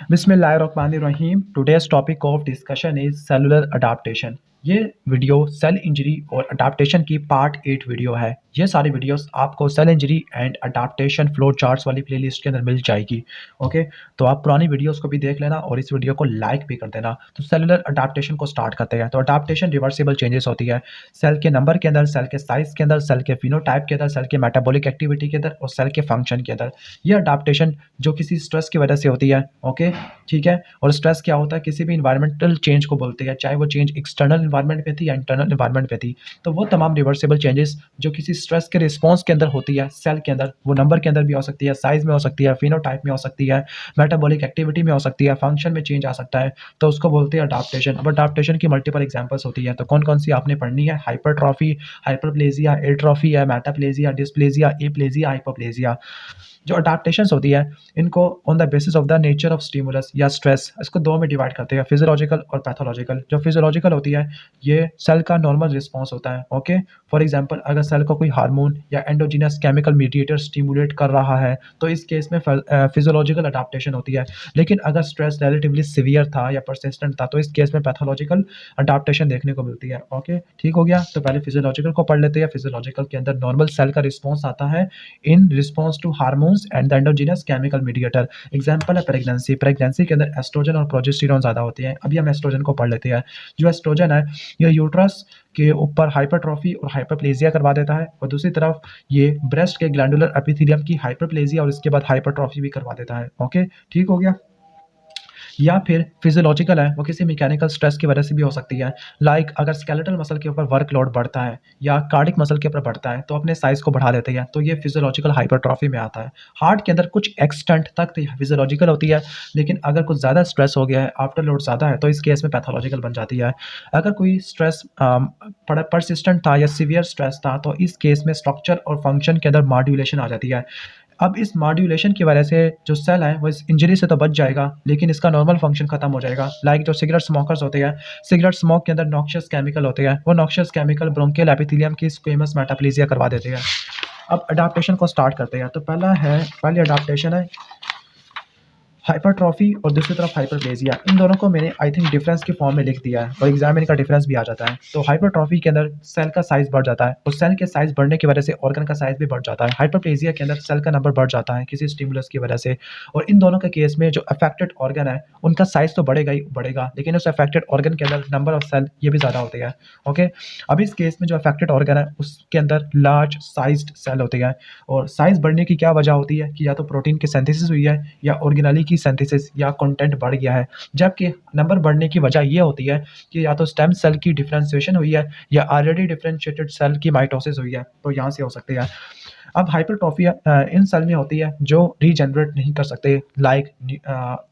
बिस्मिल्लाहिर्रहमानिर्रहीम। Today's topic of discussion is cellular adaptation. ये video cell injury और adaptation की पार्ट 8 वीडियो है। ये सारी वीडियोस आपको cell injury and adaptation flow charts वाली प्लेलिस्ट के अंदर मिल जाएगी। ओके, तो आप पुरानी वीडियोस को भी देख लेना और इस वीडियो को लाइक भी कर देना। तो सेलुलर अडाप्टेशन को स्टार्ट करते हैं। तो अडाप्टेशन रिवर्सिबल चेंजेस होती है सेल के नंबर के अंदर, सेल के साइज के अंदर, सेल के फिनोटाइप के अंदर, सेल के मेटाबॉलिक एक्टिविटी के अंदर और सेल के फंक्शन के अंदर। ये अडाप्टेशन जो किसी स्ट्रेस की वजह से होती है। ओके, ठीक है। और स्ट्रेस क्या होता है, किसी भी इन्वायरमेंटल चेंज को बोलते हैं, चाहे वो चेंज एक्सटर्नल इन्वायरमेंट पे थी या इंटरनल इन्वायरमेंट पे थी। तो वो तमाम रिवर्सिबल चेंजेस जो किसी स्ट्रेस के रिस्पॉन्स के अंदर होती है सेल के अंदर, वो नंबर के अंदर भी हो सकती है, साइज में हो सकती है, फिनोटाइप में हो सकती है, मेटाबॉलिक एक्टिविटी में हो सकती है, फंक्शन में चेंज आ सकता है। तो उसको बोलते हैं अडाप्टेशन। अब अडाप्टेशन की मल्टीपल एग्जांपल्स होती है, तो कौन कौन सी आपने पढ़नी है? हाइपरट्रॉफी, हाइपरप्लेजिया, एट्रोफी है, मेटाप्लेजिया, डिस्प्लेजिया, एप्लेजिया, हाइपोप्लेजिया। जो अडाप्टेशंस होती है इनको on the basis of the nature of stimulus या स्ट्रेस, इसको दो में डिवाइड करते हैं, फिजियोलॉजिकल और पैथोलॉजिकल। जो फिजियोलॉजिकल होती है ये सेल का नॉर्मल रिस्पॉन्स होता है। ओके, फॉर एग्जांपल अगर सेल को कोई हार्मोन या एंडोजीनस केमिकल मीडिएटर स्टिमुलेट कर रहा है तो इस केस में फिजियोलॉजिकल अडाप्टेशन होती है। लेकिन अगर स्ट्रेस रिलेटिवली सीवियर था या परसिस्टेंट था तो इस केस में पैथोलॉजिकल अडाप्टेशन देखने को मिलती है। ओके, ठीक हो गया। तो पहले फिजियोलॉजिकल को पढ़ लेते हैं। फिजियोलॉजिकल के अंदर नॉर्मल सेल का रिस्पॉन्स आता है in response to hormones and the endogenous chemical mediator. Example है प्रेगनेंसी। प्रेगनेंसी के अंदर एस्ट्रोजन और प्रोजेस्टेरॉन ज़्यादा होती है। अभी हम एस्ट्रोजन को पढ़ लेते हैं। जो एस्ट्रोजन है यह यूट्रस के ऊपर हाइपरट्रॉफी और हाइपरप्लेजिया करवा देता है, और दूसरी तरफ ये ब्रेस्ट के ग्लैंडुलर एपिथेलियम की हाइपरप्लेजिया और इसके बाद हाइपरट्रॉफी भी करवा देता है। ओके, ठीक हो गया। या फिर फिजियोलॉजिकल है, वो किसी मैकेनिकल स्ट्रेस की वजह से भी हो सकती है। लाइक अगर स्केलेटल मसल के ऊपर वर्कलोड बढ़ता है या कार्डिक मसल के ऊपर बढ़ता है तो अपने साइज को बढ़ा लेते हैं, तो ये फिजियोलॉजिकल हाइपरट्रॉफी में आता है। हार्ट के अंदर कुछ एक्सटेंट तक फिजियोलॉजिकल होती है, लेकिन अगर कुछ ज़्यादा स्ट्रेस हो गया है, आफ्टर लोड ज़्यादा है, तो इस केस में पैथोलॉजिकल बन जाती है। अगर कोई स्ट्रेस परसिस्टेंट था या सीवियर स्ट्रेस था तो इस केस में स्ट्रक्चर और फंक्शन के अंदर मॉड्यूलेशन आ जाती है। अब इस मॉड्यूलेशन की वजह से जो सेल है वो इस इंजरी से तो बच जाएगा, लेकिन इसका नॉर्मल फंक्शन खत्म हो जाएगा। लाइक जो सिगरेट स्मोकर्स होते हैं, सिगरेट स्मोक के अंदर नॉक्शियस केमिकल होते हैं, वो नॉक्शियस केमिकल ब्रोंकियल एपिथेलियम की स्क्वेमस मेटाप्लेजिया करवा देते हैं। अब अडाप्टेशन को स्टार्ट करते हैं। तो पहली अडाप्टेशन है हाइपरट्रॉफी और दूसरी तरफ हाइपरप्लेजिया। इन दोनों को मैंने आई थिंक डिफरेंस के फॉर्म में लिख दिया है और एग्जाम में इनका डिफरेंस भी आ जाता है। तो हाइपरट्रॉफी के अंदर सेल का साइज बढ़ जाता है और सेल के साइज बढ़ने की वजह से ऑर्गन का साइज भी बढ़ जाता है। हाइपरप्लेजिया के अंदर सेल का नंबर बढ़ जाता है किसी स्टिमुलस की वजह से। और इन दोनों के केस में जो अफेक्टेड ऑर्गन है उनका साइज तो बढ़ेगा ही बढ़ेगा, लेकिन उस अफेक्टेड ऑर्गन के अंदर नंबर ऑफ सेल ये भी ज़्यादा होते हैं। ओके, अब इस केस में जो अफेक्टेड ऑर्गन है उसके अंदर लार्ज साइज्ड सेल होते हैं। और साइज बढ़ने की क्या वजह होती है कि या तो प्रोटीन की सिंथेसिस हुई है या ऑर्गेनेली की सिंथेसिस या कंटेंट बढ़ गया है। जबकि नंबर बढ़ने की वजह ये होती है कि या तो स्टेम सेल की डिफरेंशिएशन हुई है या ऑलरेडी डिफरेंशिएटेड सेल की माइटोसिस हुई है, तो यहाँ से हो सकती है। अब हाइपरट्रॉफी इन सेल में होती है जो रीजनरेट नहीं कर सकते। लाइक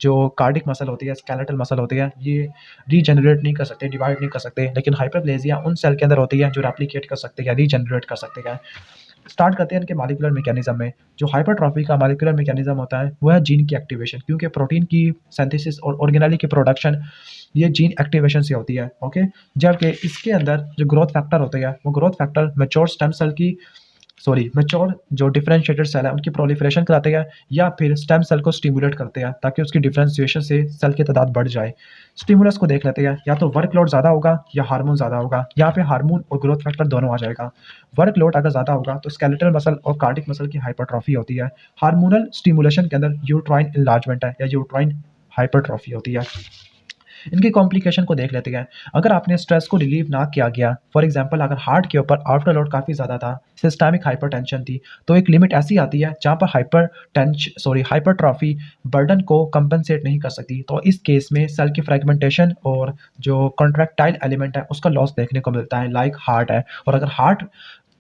जो कार्डिक मसल होती है, स्केलेटल मसल होती है, ये रीजनरेट नहीं कर सकते, डिवाइड नहीं कर सकते। लेकिन हाइपरप्लेजिया उन सेल के अंदर होती है जो रेप्लिकेट कर सकते हैं, रीजनरेट कर सकते हैं। स्टार्ट करते हैं इनके मॉलिक्यूलर मैकेनिज्म में। जो हाइपरट्रॉफी का मॉलिक्यूलर मैकेनिज्म होता है वो है जीन की एक्टिवेशन, क्योंकि प्रोटीन की सिंथेसिस और ऑर्गेनेली की प्रोडक्शन ये जीन एक्टिवेशन से होती है। ओके, जबकि इसके अंदर जो ग्रोथ फैक्टर होते हैं वो growth factor mature stem cell की मैच्योर जो डिफरेंशिएटेड सेल है उनकी प्रोलिफरेशन कराते हैं या फिर स्टेम सेल को स्टिमुलेट करते हैं ताकि उसकी डिफरेंशिएशन से सेल की तादाद बढ़ जाए। स्टिमुलस को देख लेते हैं, या तो वर्कलोड ज़्यादा होगा या हार्मोन ज़्यादा होगा। यहाँ पे हार्मोन और ग्रोथ फैक्टर दोनों आ जाएगा। वर्कलोड अगर ज़्यादा होगा तो स्केलेटल मसल और कार्डिक मसल की हाइपरट्रॉफी होती है। हार्मोनल स्टिमुलेशन के अंदर यूट्राइन इनलार्जमेंट है या यूट्राइन हाइपरट्रॉफी होती है। इनकी कॉम्प्लिकेशन को देख लेते हैं। अगर आपने स्ट्रेस को रिलीव ना किया गया, फॉर एग्जांपल अगर हार्ट के ऊपर आफ्टर लोड काफ़ी ज़्यादा था, सिस्टमिक हाइपरटेंशन थी, तो एक लिमिट ऐसी आती है जहाँ पर हाइपरट्रॉफी बर्डन को कंपनसेट नहीं कर सकती। तो इस केस में सेल की फ्रेगमेंटेशन और जो कॉन्ट्रैक्टाइल एलिमेंट है उसका लॉस देखने को मिलता है, लाइक हार्ट है। और अगर हार्ट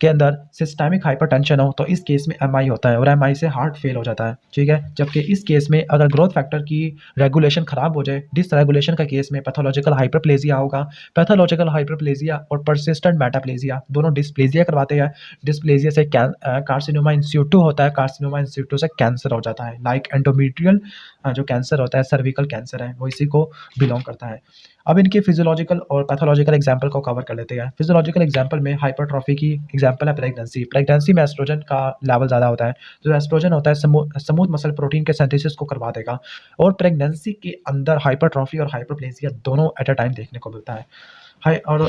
के अंदर सिस्टमिक हाइपरटेंशन हो तो इस केस में एमआई होता है और एमआई से हार्ट फेल हो जाता है। ठीक है, जबकि इस केस में अगर ग्रोथ फैक्टर की रेगुलेशन खराब हो जाए, डिसरेगुलेशन का केस में पैथोलॉजिकल हाइपरप्लेजिया होगा। पैथोलॉजिकल हाइपरप्लेजिया और परसिस्टेंट मेटाप्लेजिया दोनों डिस्प्लेजिया करवाते हैं। डिस्प्लेजिया से कार्सिनोमा इन सिटू होता है, कार्सिनोमा इन सिटू से कैंसर हो जाता है, लाइक एंडोमेट्रियल जो कैंसर होता है, सर्विकल कैंसर है, वो इसी को बिलॉन्ग करता है। अब इनके फिजियोलॉजिकल और पैथोलॉजिकल एग्जाम्पल को कवर कर लेते हैं। फिजियोलॉजिकल एग्जाम्पल में हाइपरट्रॉफी की एग्जाम्पल है प्रेगनेंसी। प्रेगनेंसी में एस्ट्रोजन का लेवल ज़्यादा होता है। जो एस्ट्रोजन होता है स्मूथ मसल प्रोटीन के सिंथेसिस को करवा देगा, और प्रेगनेंसी के अंदर हाइपरट्रॉफी और हाइपरप्लेसिया दोनों एट अ टाइम देखने को मिलता है। हाई और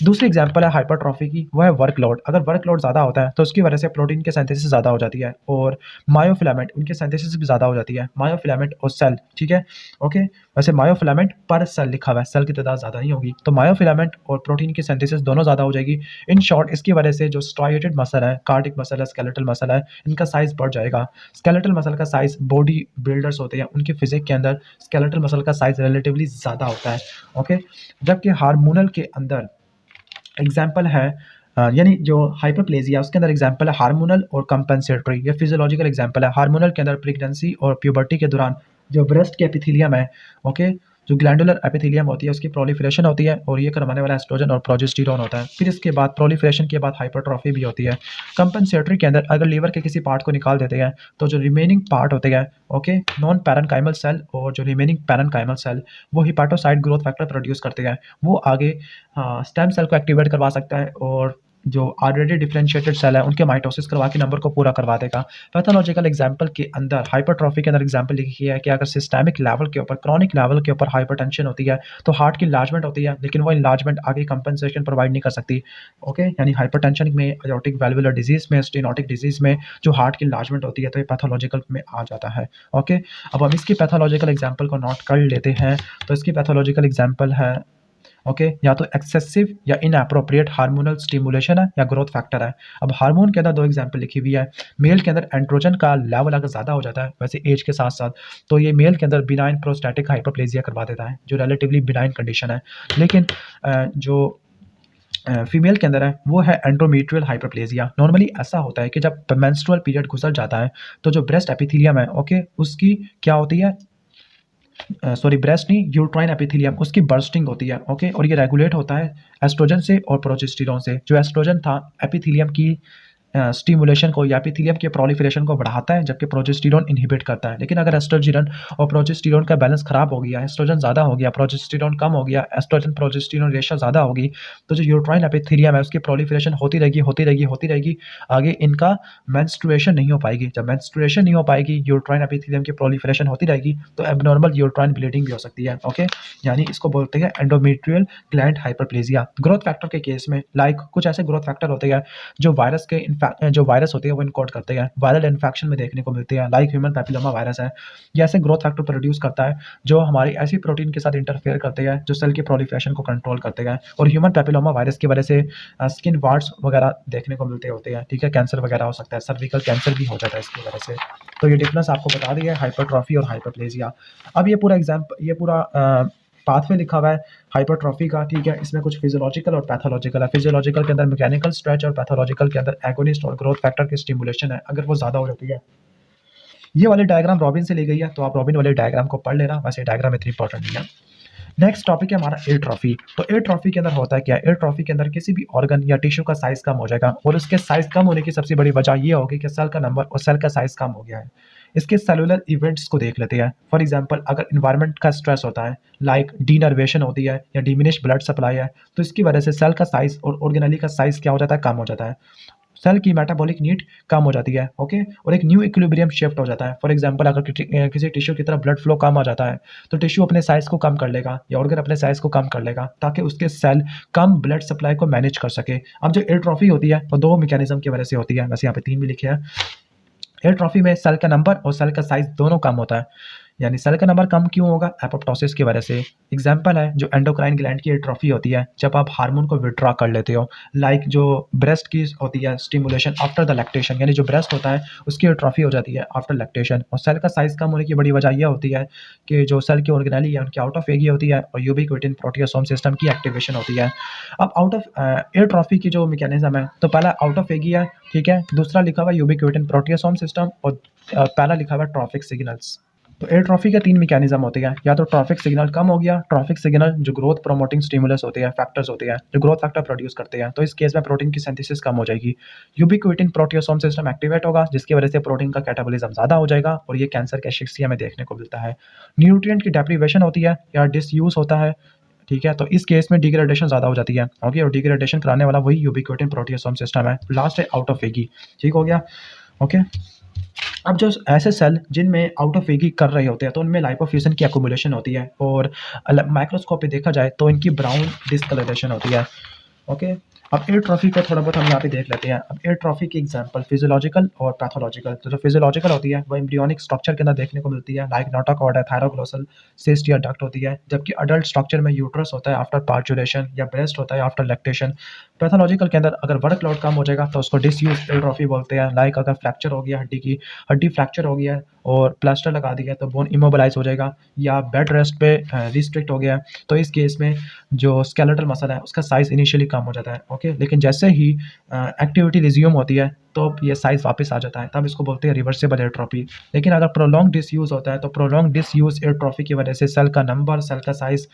दूसरी एग्जांपल है हाइपरट्रॉफी की, वो है वर्कलोड। अगर वर्कलोड ज़्यादा होता है तो उसकी वजह से प्रोटीन के सिंथेसिस ज़्यादा हो जाती है, और मायोफिलामेंट उनके सिंथेसिस भी ज़्यादा हो जाती है। मायोफिलामेंट और सेल, ठीक है, ओके। वैसे मायोफिलामेंट पर सेल लिखा हुआ है, सेल की तादाद ज़्यादा नहीं होगी, तो मायोफिलामेंट और प्रोटीन की सिंथेसिस दोनों ज़्यादा हो जाएगी। इन शॉर्ट इसकी वजह से जो स्ट्राइएटेड मसल है, कार्डिक मसल है, स्केलेटल मसल है, इनका साइज बढ़ जाएगा। स्केलेटल मसल का साइज बॉडी बिल्डर्स होते हैं, उनकी फिजिक के अंदर स्केलेटल मसल का साइज रिलेटिवली ज़्यादा होता है, ओके। जबकि हार्मोनल के अंदर एग्जाम्पल है यानी जो हाइपरप्लेजिया उसके अंदर एग्जाम्पल है हार्मोनल और कंपेंसेटरी। ये फिजियोलॉजिकल एग्जाम्पल है। हार्मोनल के अंदर प्रेगनेंसी और प्यूबर्टी के दौरान जो ब्रेस्ट के एपिथेलियम है, ओके, जो ग्लैंडुलर एपिथेलियम होती है उसकी प्रोलिफरेशन होती है, और ये करवाने वाला एस्ट्रोजन और प्रोजेस्टेरॉन होता है। फिर इसके बाद प्रोलिफरेशन के बाद हाइपरट्रॉफी भी होती है। कंपेंसेटरी के अंदर अगर लीवर के किसी पार्ट को निकाल देते हैं तो जो रिमेनिंग पार्ट होते हैं, ओके, नॉन पैरेन्काइमल सेल और जो रिमेनिंग पैरेन्काइमल सेल, वो हिपाटोसाइट ग्रोथ फैक्टर प्रोड्यूस करते हैं। वो आगे स्टेम सेल को एक्टिवेट करवा सकता है, और जो ऑलरेडी डिफरेंशिएटेड सेल है उनके माइटोसिस करवा के नंबर को पूरा करवा देगा। पैथोलॉजिकल एग्जाम्पल के अंदर हाइपरट्रॉफी के अंदर एग्जाम्पल लिखी है कि अगर सिस्टेमिक लेवल के ऊपर, क्रॉनिक लेवल के ऊपर हाइपरटेंशन होती है तो हार्ट की इन्लार्जमेंट होती है, लेकिन वो इन्लार्जमेंट आगे कंपनसेशन प्रोवाइड नहीं कर सकती, ओके। यानी हाइपरटेंशन में, एओर्टिक वैल्वुलर डिजीज में, स्टेनोटिक डिजीज में जो हार्ट की इन्लार्जमेंट होती है तो ये पैथोलॉजिकल में आ जाता है, ओके। अब हम इसकी पैथोलॉजिकल एग्जाम्पल को नोट कर लेते हैं। तो इसकी पैथोलॉजिकल एग्जाम्पल है, ओके, या तो एक्सेसिव या इनएप्रोप्रिएट हार्मोनल स्टिमुलेशन है, या ग्रोथ फैक्टर है। अब हार्मोन के अंदर दो एग्जांपल लिखी हुई है। मेल के अंदर एंड्रोजन का लेवल अगर ज़्यादा हो जाता है वैसे एज के साथ साथ, तो ये मेल के अंदर बिनाइन प्रोस्टैटिक हाइपरप्लेजिया करवा देता है, जो रिलेटिवली बिनाइन कंडीशन है। लेकिन जो फीमेल के अंदर है वो है एंडोमेट्रियल हाइपरप्लेजिया। नॉर्मली ऐसा होता है कि जब मेंस्ट्रुअल पीरियड गुजर जाता है तो जो ब्रेस्ट एपिथेलियम है, ओके, उसकी क्या होती है, सॉरी ब्रेस्ट नहीं, यूट्राइन एपिथेलियम, उसकी बर्स्टिंग होती है, ओके। और ये रेगुलेट होता है एस्ट्रोजन से और प्रोजेस्टेरॉन से। जो एस्ट्रोजन था एपिथेलियम की स्टिमुलेशन को या एपिथेलियम के प्रोलिफरेशन को बढ़ाता है, जबकि प्रोजेस्टेरॉन इनहिबिट करता है। लेकिन अगर एस्ट्रोजन और प्रोजेस्टेरॉन का बैलेंस खराब हो गया, एस्ट्रोजन ज़्यादा हो गया, प्रोजेस्टेरॉन कम हो गया, एस्ट्रोजन प्रोजेस्टेरॉन रेशो ज़्यादा होगी, तो जो यूट्राइन एपिथेलियम है उसकी प्रोलिफरेशन होती रहेगी, होती रहेगी, होती रहेगी। आगे इनका मेंस्ट्रुएशन नहीं हो पाएगी। जब मेंस्ट्रुएशन नहीं हो पाएगी, यूट्राइन एपिथेलियम की प्रोलिफरेशन होती रहेगी, तो एबनॉर्मल यूट्राइन ब्लीडिंग भी हो सकती है, ओके। यानी इसको बोलते हैं endometrial gland hyperplasia. Growth factor के केस में लाइक कुछ ऐसे ग्रोथ फैक्टर होते हैं जो वायरस होते हैं वो इनकोड करते हैं, वायरल इन्फेक्शन में देखने को मिलते हैं, लाइक ह्यूमन पैपिलोमा वायरस है। ये ऐसे ग्रोथ फैक्टर प्रोड्यूस करता है जो हमारी ऐसी प्रोटीन के साथ इंटरफेयर करते हैं जो सेल की प्रोलिफरेशन को कंट्रोल करते हैं, और ह्यूमन पैपिलोमा वायरस की वजह से स्किन वार्ड्स वगैरह देखने को मिलते होते हैं, ठीक है। कैंसर वगैरह हो सकता है, सर्विकल कैंसर भी हो जाता है इसकी वजह से। तो ये डिफरेंस आपको बता दिया है हाइपरट्रॉफी और हाइपरप्लेजिया। अब ये पूरा पाथवे लिखा हुआ है हाइपरट्रॉफी का, ठीक है। इसमें कुछ फिजियोलॉजिकल और पैथोलॉजिकल है। फिजियोलॉजिकल के अंदर मैकेनिकल स्ट्रेच और पैथोलॉजिकल के अंदर एगोनिस्ट और ग्रोथ फैक्टर की स्टिमुलेशन है, अगर वो ज़्यादा हो जाती है। ये वाली डायग्राम रॉबिन से ली गई है, तो आप रॉबिन वाले डायग्राम को पढ़ लेना, वैसे डायग्राम इतनी इंपॉर्टेंट नहीं है। नेक्स्ट टॉपिक है हमारा एट्रॉफी। तो एट्रॉफी के अंदर होता है क्या, एट्रॉफी के अंदर किसी भी ऑर्गन या टिश्यू का साइज कम हो जाएगा, और उसके साइज कम होने की सबसे बड़ी वजह ये होगी कि सेल का नंबर और सेल का साइज कम हो गया है। इसके सेलुलर इवेंट्स को देख लेते हैं। फॉर एग्जांपल अगर इन्वायरमेंट का स्ट्रेस होता है, लाइक डीनर्वेशन होती है या डिमिनिश ब्लड सप्लाई है, तो इसकी वजह से सेल का साइज और ऑर्गेनेली का साइज क्या हो जाता है, कम हो जाता है। सेल की मेटाबॉलिक नीड कम हो जाती है, ओके, और एक न्यू इक्विलिब्रियम शिफ्ट हो जाता है। फॉर एग्जांपल अगर किसी टिश्यू की तरफ ब्लड फ्लो कम आ जाता है तो टिश्यू अपने साइज को कम कर लेगा या ऑर्गन अपने साइज को कम कर लेगा, ताकि उसके सेल कम ब्लड सप्लाई को मैनेज कर सके। अब जो एट्रॉफी होती है वो दो मैकेनिज्म की वजह से होती है, वैसे यहाँ पे 3 भी लिखे हैं। एट्रॉफी में सेल का नंबर और सेल का साइज दोनों कम होता है। यानी सेल का नंबर कम क्यों होगा, एपोप्टोसिस की वजह से। एग्जाम्पल है जो एंडोक्राइन ग्लैंड की एट्रॉफी होती है जब आप हार्मोन को विड्रॉ कर लेते हो, लाइक जो ब्रेस्ट की होती है स्टिमुलेशन आफ्टर द लैक्टेशन, यानी जो ब्रेस्ट होता है उसकी एट्रॉफी हो जाती है आफ्टर लैक्टेशन। और सेल का साइज कम होने की बड़ी वजह यह होती है कि जो सेल की ऑर्गेनेली है उनकी आउट ऑफ एगी होती है और यूबिक्विटिन प्रोटियोसोम सिस्टम की एक्टिवेशन होती है। अब आउट ऑफ एट्रॉफी की जो मैकेनिज्म है, तो पहला आउट ऑफ एगी है, ठीक है, दूसरा लिखा हुआ यूबिक्विटिन प्रोटियोसोम सिस्टम, और पहला लिखा हुआ ट्रॉफिक सिग्नल्स। तो एट्रोफी के 3 मैकेनिज्म होते हैं, या तो ट्रॉफिक सिग्नल कम हो गया, ट्रॉफिक सिग्नल जो ग्रोथ प्रमोटिंग स्टिमुलस होते हैं, फैक्टर्स होते हैं जो ग्रोथ फैक्टर प्रोड्यूस करते हैं, तो इस केस में प्रोटीन की सिंथेसिस कम हो जाएगी। यूबिक्विटिन प्रोटियोसोम सिस्टम एक्टिवेट होगा, जिसकी वजह से प्रोटीन का कैटाबॉलिज्म ज़्यादा हो जाएगा और ये कैंसर के एशेक्सिया में देखने को मिलता है। न्यूट्रिएंट की डेप्रीवेशन होती है या डिसयूज़ होता है, ठीक है, तो इस केस में डिग्रेडेशन ज़्यादा हो जाती है, ओके, और डिग्रेडेशन कराने वाला वही यूबिक्विटिन प्रोटियोसोम सिस्टम है। लास्ट है आउट ऑफ वेगी, ठीक हो गया, ओके। अब जो ऐसे सेल जिनमें आउट ऑफ वेगी कर रहे होते हैं तो उनमें लाइपोफ्यूजन की एक्युमुलेशन होती है और माइक्रोस्कोप पे देखा जाए तो इनकी ब्राउन डिस्कलरेशन होती है, ओके। अब एट्रोफी को थोड़ा बहुत हम यहाँ पे देख लेते हैं। अब एट्रोफी की एग्जांपल फिजियोलॉजिकल और पैथोलॉजिकल। तो जो फिजियोलॉजिकल होती है वो एम्ब्रियोनिक स्ट्रक्चर के अंदर देखने को मिलती है, लाइक नोटोकॉर्ड है, थायरोग्लोसल सिस्ट या डक्ट होती है, जबकि अडल्ट स्ट्रक्चर में यूट्रस होता है आफ्टर पार्चुरेशन या ब्रेस्ट होता है आफ्टर लैक्टेशन। पैथोलॉजिकल के अंदर अगर वर्कलोड कम हो जाएगा तो उसको डिसयूज एट्रोफी बोलते हैं, लाइक अगर फ्रैक्चर हो गया हड्डी फ्रैक्चर हो गया है और प्लास्टर लगा दिया तो बोन इमोबिलाइज हो जाएगा, या बेड रेस्ट पे रिस्ट्रिक्ट हो गया है, तो इस केस में जो स्केलेटल मसल है उसका साइज इनिशियली कम हो जाता है, ओके, लेकिन जैसे ही एक्टिविटी रिज्यूम होती है तो ये साइज वापस आ जाता है, तब इसको बोलते हैं रिवर्सिबल एट्रोफी। लेकिन अगर प्रोलॉन्ग डिसयूज होता है तो प्रोलॉन्ग डिसयूज एट्रोफी की वजह से सेल का नंबर, सेल का साइज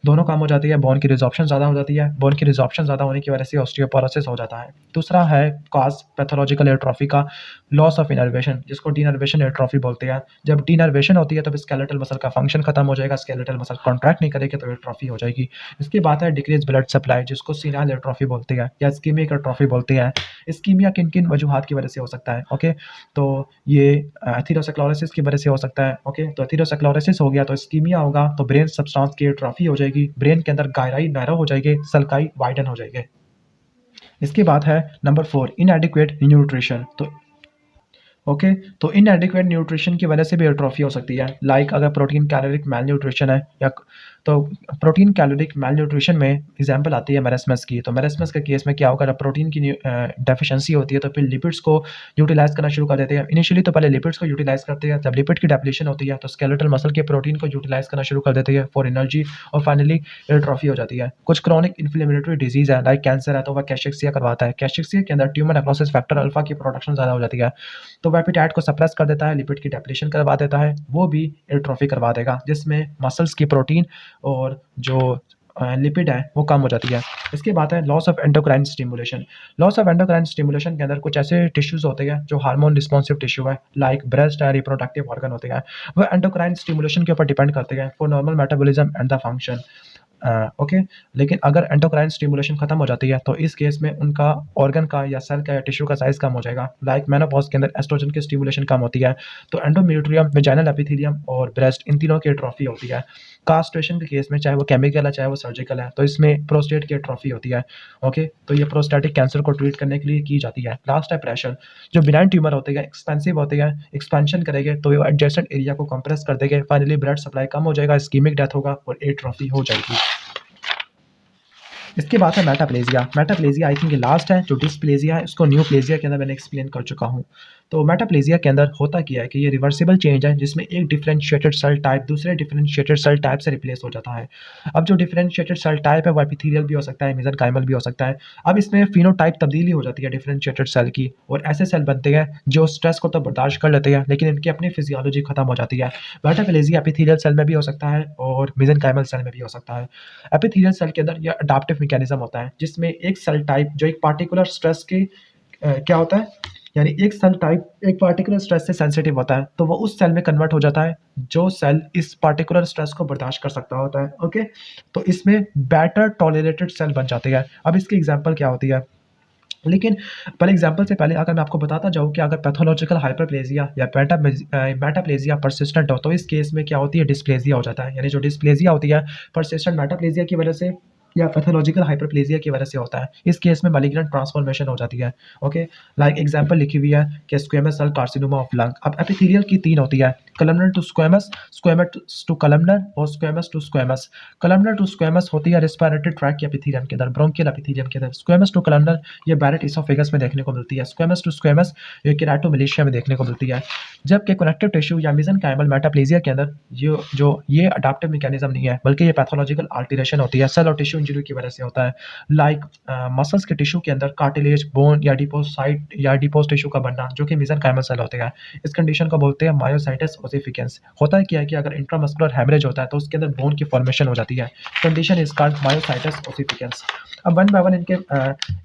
दोनों कम हो जाती है, बोन की रिजॉर्प्शन ज़्यादा हो जाती है, बोन की रिजॉर्प्शन ज़्यादा होने की वजह से ऑस्टियोपोरोसिस हो जाता है। दूसरा है कॉज पैथोलॉजिकल एट्रोफी का लॉस ऑफ इनर्वेशन, जिसको डीनर्वेशन एट्रोफी बोलते हैं। जब डीनर्वेशन होती है तो स्केलेटल मसल का फंक्शन खत्म हो जाएगा, स्केलेटल मसल कॉन्ट्रैक्ट नहीं करेगी तो एट्रोफी हो जाएगी। इसके बाद है डिक्रीज ब्लड सप्लाई, जिसको सीनाइल एट्रोफी बोलते हैं या इस्कीमिक एट्रोफी बोलते हैं। इस्कीमिया किन किन वजूहात की वजह से हो सकता है, ओके, तो ये एथेरोस्क्लेरोसिस की वजह से हो सकता है, ओके। तो एथेरोस्क्लेरोसिस हो गया तो इस्कीमिया होगा, तो ब्रेन सब्सटेंस की एट्रोफी हो जाएगी, ब्रेन के अंदर गहराई नैरो हो जाएगी, सल्काई वाइडन हो जाएंगे। इसके बाद है नंबर 4 इनएडिक्वेट न्यूट्रिशन। तो ओके, तो इनएडिक्वेट न्यूट्रिशन की वजह से भी एट्रोफी हो सकती है, लाइक अगर प्रोटीन कैलोरिक मेल न्यूट्रिशन है या तो प्रोटीन कैलोरिक मेल न्यूट्रिशन में एग्जांपल आती है मेरेस्मस की। तो मेरेस्मस के केस में क्या होगा, जब प्रोटीन की डेफिशिएंसी होती है तो फिर लिपिड्स को यूटिलाइज करना शुरू कर देते हैं। इनिशियली तो पहले लिपिड्स को यूटिलाइज करते हैं, जब लिपिड की डेप्लीशन होती है तो स्केलेटल मसल के प्रोटीन को यूटिलाइज करना शुरू कर देते हैं फॉर एनर्जी, और फाइनली एट्रोफी हो जाती है। कुछ क्रॉनिक इन्फ्लेमेटरी डिजीज है लाइक कैंसर है तो वह कैशेक्सिया करवाता है, कैशेक्सिया के अंदर ट्यूमर नेक्रोसिस फैक्टर अल्फा की प्रोडक्शन ज़्यादा हो जाती है, तो वह एपेटाइट को सप्रेस कर देता है, लिपिड की डेप्लीशन करवा देता है, वो भी एट्रोफी करवा देगा, जिसमें मसल्स की प्रोटीन और जो लिपिड है वो कम हो जाती है। इसके बाद है loss of endocrine stimulation. Loss of endocrine stimulation के अंदर कुछ ऐसे टिश्यूज होते हैं जो हार्मोन रिस्पॉन्सिव टिश्यू है, लाइक ब्रेस्ट है, रिप्रोडक्टिव ऑर्गन होते हैं, वह एंडोक्राइन स्टिमुलेशन के ऊपर डिपेंड करते हैं for normal metabolism and the function, okay. लेकिन अगर एंडोक्राइन स्टिमुलेशन खत्म हो जाती है तो इस केस में उनका ऑर्गन का या सेल का या टिश्यू का साइज कम हो जाएगा, लाइक मेनोपॉज के अंदर एस्ट्रोजन की स्टिमुलेशन कम होती है, तो एंडोमेट्रियम, वेजाइनल एपिथेलियम और ब्रेस्ट, इन तीनों की एट्रोफी होती है। कास्ट्रेशन के केस में चाहे वो केमिकल है चाहे वो सर्जिकल है तो इसमें प्रोस्टेट की एट्रोफी होती है, ओके, तो ये प्रोस्टेटिक कैंसर को ट्रीट करने के लिए की जाती है। लास्ट है प्रेशर, जो बिनाइन ट्यूमर होते हैं, एक्सपेंसिव होते हैं, एक्सपेंशन करेंगे तो ये एडजेसेंट एरिया को कंप्रेस कर देंगे, फाइनली ब्लड सप्लाई कम हो जाएगा, इस्कीमिक डेथ होगा और एट्रोफी हो जाएगी। इसके बाद है मेटाप्लेजिया। मेटाप्लेजिया आई थिंक ये लास्ट है, जो डिस्प्लेजिया है इसको न्यूप्लेजिया के अंदर मैंने एक्सप्लेन कर चुका हूँ। तो मेटाप्लेजिया के अंदर होता क्या है कि ये रिवर्सिबल चेंज है जिसमें एक डिफरेंशिएटेड सेल टाइप दूसरे डिफरेंशिएटेड सेल टाइप से रिप्लेस हो जाता है। अब जो डिफरेंशिएटेड सेल टाइप है वो एपिथेलियल भी हो सकता है, मेसेंकाइमल भी हो सकता है। अब इसमें फिनोटाइप तब्दीली हो जाती है डिफरेंशिएटेड सेल की, और ऐसे सेल बनते हैं जो स्ट्रेस को तो बर्दाश्त कर लेते हैं लेकिन इनकी अपनी फिजियोलॉजी खत्म हो जाती है। मेटाप्लेजिया एपिथेलियल सेल में भी हो सकता है और मेसेंकाइमल सेल में भी हो सकता है। एपिथेलियल सेल के अंदर यह अडाप्टिव मैकेनिज्म होता है जिसमें एक सेल टाइप जो एक पार्टिकुलर स्ट्रेस की क्या होता है, यानी एक सेल टाइप एक पार्टिकुलर स्ट्रेस से सेंसिटिव होता है तो वो उस सेल में कन्वर्ट हो जाता है जो सेल इस पार्टिकुलर स्ट्रेस को बर्दाश्त कर सकता होता है, ओके। तो इसमें बेटर टॉलरेटेड सेल बन जाते हैं। अब इसकी एग्जांपल क्या होती है, लेकिन पहले एग्जांपल से पहले अगर मैं आपको बताता जाऊँ कि अगर पैथोलॉजिकल हाइपरप्लेजिया या मेटाप्लेजिया परसिस्टेंट हो तो इस केस में क्या होती है, डिस्प्लेजिया हो जाता है। यानी जो डिस्प्लेजिया होती है परसिस्टेंट मेटाप्लेजिया की वजह से या पैथोलॉजिकल हाइपरप्लेजिया की वजह से होता है, इस केस में मैलिग्नेंट ट्रांसफॉर्मेशन हो जाती है, ओके। लाइक एग्जांपल लिखी हुई है कि squamous cell carcinoma of lung. अब एपिथेलियल की 3 होती है, columnar to squamous, squamous to columnar और squamous to squamous. Columnar to squamous होती है रेस्पिरेटरी ट्रैक के एपिथेलियम के अंदर, ब्रोंकियल एपिथेलियम के अंदर। स्क्वेमस टू कलमनर ये बैरेट इसोफेगस में देखने को मिलती है। स्क्वेमस टू स्क्वेमस ये केराटोमिलिशिया में देखने को मिलती है। जबकि कनेक्टिव टिश्यू या मेसेंकाइमल मेटाप्लेजिया के अंदर ये अडाप्टिव मैकेनिज्म नहीं है बल्कि ये पैथोलॉजिकल अल्टरेशन होती है, सेल और टिश्यू इंजरी की वजह से होता है, लाइक मसल्स के टिश्यू के अंदर कार्टिलेज, बोन या डिपोसाइट या डिपोज टिश्यू का बनना, जो कि मेसेनकाइमल सेल होते हैं। इस कंडीशन को बोलते हैं मायोसाइटस ओसिफिकेंस। होता है क्या है कि अगर इंट्रामस्कुलर हेमरेज होता है तो उसके अंदर बोन की फॉर्मेशन हो जाती है। Condition is called myositis ossificans. अब वन बाय वन इनके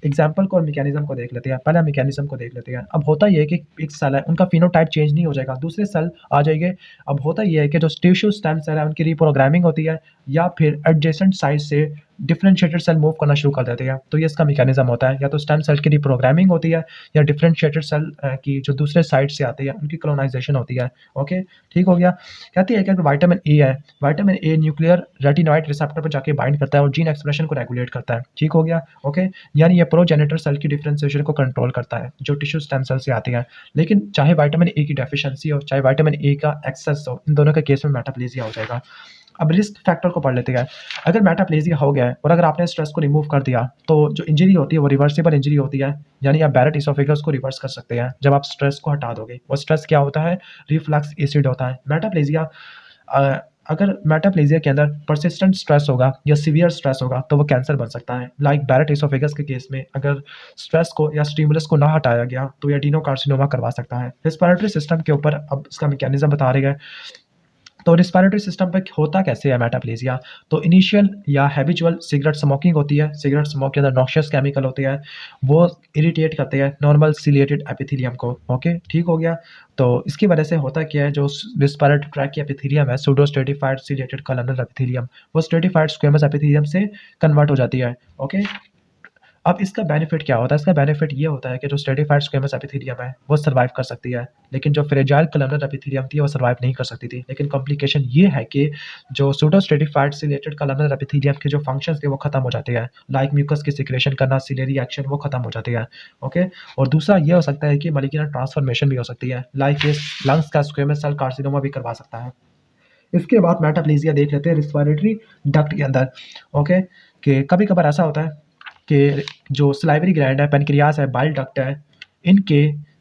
एग्जाम्पल को और मैकेनिज्म को देख लेते हैं। पहले मैकेनिज्म को देख लेते हैं। अब होता ये है कि एक सेल है, उनका फिनोटाइप चेंज नहीं हो जाएगा, दूसरे सेल आ जाएंगे। अब होता ये है कि जो टिश्यू स्टेम सेल है उनकी रिप्रोग्रामिंग होती है या फिर एडजेसेंट साइड से डिफरेंशिएटेड सेल मूव करना शुरू कर देते हैं। तो ये इसका मैकेनिज्म होता है, या तो स्टेम सेल की रिप्रोग्रामिंग होती है या डिफरेंशिएटेड सेल की जो दूसरे साइड से आते हैं उनकी कॉलोनाइजेशन होती है। ओके, ठीक हो गया। कहती है कि अगर विटामिन ए है, vitamin a nuclear retinoid receptor पर जाके बाइंड करता है और जीन एक्सप्रेशन को रेगुलेट करता है। ठीक हो गया। ओके, यानी ये प्रोजेनिटर सेल की डिफरेंशिएशन को कंट्रोल करता है जो टिश्यू स्टेम सेल से आती है। लेकिन चाहे विटामिन ए की डेफिशिएंसी हो, चाहे विटामिन ए का एक्सेस हो, इन दोनों के केस में मेटाप्लेजिया हो जाएगा। अब रिस्क फैक्टर को पढ़ लेते हैं। अगर मेटाप्लेजिया हो गया है और अगर आपने स्ट्रेस को रिमूव कर दिया तो जो इंजरी होती है वो रिवर्सिबल इंजरी होती है, यानी आप बैरेट इसोफेगस को रिवर्स कर सकते हैं जब आप स्ट्रेस को हटा दोगे। वो स्ट्रेस क्या होता है? रिफ्लक्स एसिड होता है। मेटाप्लेजिया अगर मेटाप्लेजिया के अंदर परसिस्टेंट स्ट्रेस होगा या सीवियर स्ट्रेस होगा तो वो कैंसर बन सकता है। लाइक बैरेट इसोफेगस के केस में अगर स्ट्रेस को या स्टिमुलस को ना हटाया गया तो ये एडिनोकार्सिनोमा करवा सकता है। रेस्पिरेटरी सिस्टम के ऊपर अब इसका मैकेनिज्म बता रहे हैं। तो रिस्पिरेटरी सिस्टम पे होता कैसे है मेटाप्लेजिया? तो इनिशियल या हैबिचुअल सिगरेट स्मोकिंग होती है। सिगरेट स्मोक के अंदर नॉक्शियस केमिकल होते हैं, वो इरिटेट करते हैं नॉर्मल सिलिएटेड एपिथेलियम को। ओके, ठीक हो गया। तो इसकी वजह से होता क्या है, जो रिस्पिरेटरी ट्रैक की एपिथेलियम है, pseudo stratified ciliated columnar epithelium, वो स्ट्रेटिफाइड स्क्वेमस एपिथेलियम से कन्वर्ट हो जाती है। ओके, अब इसका बेनिफिट क्या होता है? इसका बेनिफिट ये होता है कि जो स्ट्रेटिफाइड स्क्वेमस एपिथेलियम है वो सर्वाइव कर सकती है, लेकिन जो फ्रेजाइल कॉलमनर एपिथेलियम थी वो सर्वाइव नहीं कर सकती थी। लेकिन कॉम्प्लिकेशन ये है कि जो pseudo stratified chelated columnar epithelium के जो फंक्शंस थे वो खत्म हो जाते हैं, लाइक म्यूकस की सिक्रेशन करना, सिलेरी एक्शन, वो खत्म हो जाती है। ओके, और दूसरा ये हो सकता है कि मॉलिक्यूलर ट्रांसफॉर्मेशन भी हो सकती है, लाइक ये लंग्स का स्क्वेमस सेल कार्सिनोमा भी करवा सकता है। इसके बाद मेटाप्लेजिया देख लेते हैं रिस्पिरेटरी डक्ट के अंदर। ओके, कि कभी कभार ऐसा होता है कि जो सलाइवरी ग्लैंड है, पेनक्रियास है, बाइल डक्ट है, इनके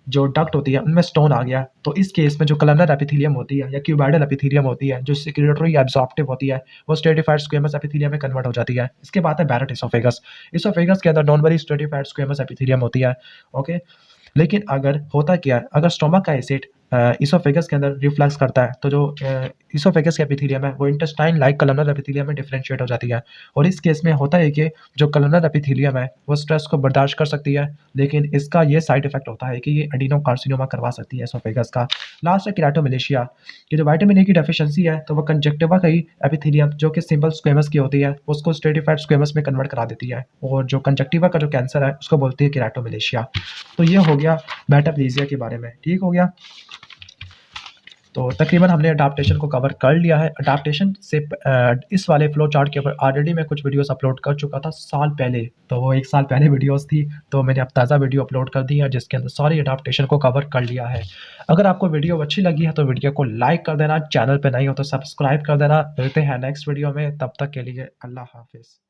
जो डक्ट होती है उनमें स्टोन आ गया, तो इस केस में जो कॉलमनर एपिथेलियम होती है या क्यूबाइडल एपिथेलियम होती है, जो सिक्रेटरी एब्जॉर्प्टिव होती है, वो स्ट्रेटिफाइड स्क्वेमस एपिथेलियम में कन्वर्ट हो जाती है। इसके बाद है बैरेट इसोफेगस। इसोफेगस के अंदर non very stratified squamous epithelium होती है। ओके, लेकिन अगर होता क्या है, अगर स्टोमक का एसिड इसोफेगस के अंदर रिफ्लक्स करता है तो जो इसोफेगस का एपिथेलियम है वो इंटेस्टाइन लाइक कॉलमनर एपिथेलियम में डिफरेंशिएट हो जाती है। और इस केस में होता है कि जो कॉलमनर एपिथेलियम है वो स्ट्रेस को बर्दाश्त कर सकती है, लेकिन इसका ये साइड इफेक्ट होता है कि ये एडिनोकार्सिनोमा करवा सकती है इसोफेगस का। लास्ट है केराटोमलेशिया, कि जो विटामिन ए की डेफिशिएंसी है तो वो कंजक्टिवा का ही एपिथेलियम जो कि सिंपल स्क्वेमस की होती है उसको स्ट्रेटिफाइड स्क्वेमस में कन्वर्ट करा देती है, और जो कंजक्टिवा का जो कैंसर है उसको बोलती है केराटोमलेशिया। तो ये हो गया मेटाप्लेजिया के बारे में। ठीक हो गया। तो तकरीबन हमने अडाप्टेशन को कवर कर लिया है। अडाप्टेशन से इस वाले फ्लो चार्ट के ऊपर ऑलरेडी मैं कुछ वीडियोस अपलोड कर चुका था साल पहले, तो वो 1 साल पहले वीडियोस थी, तो मैंने अब ताज़ा वीडियो अपलोड कर दी है जिसके अंदर सारी अडाप्टेशन को कवर कर लिया है। अगर आपको वीडियो अच्छी लगी है तो वीडियो को लाइक कर देना, चैनल पर नहीं हो तो सब्सक्राइब कर देना। मिलते हैं नेक्स्ट वीडियो में, तब तक के लिए अल्लाह हाफिज़।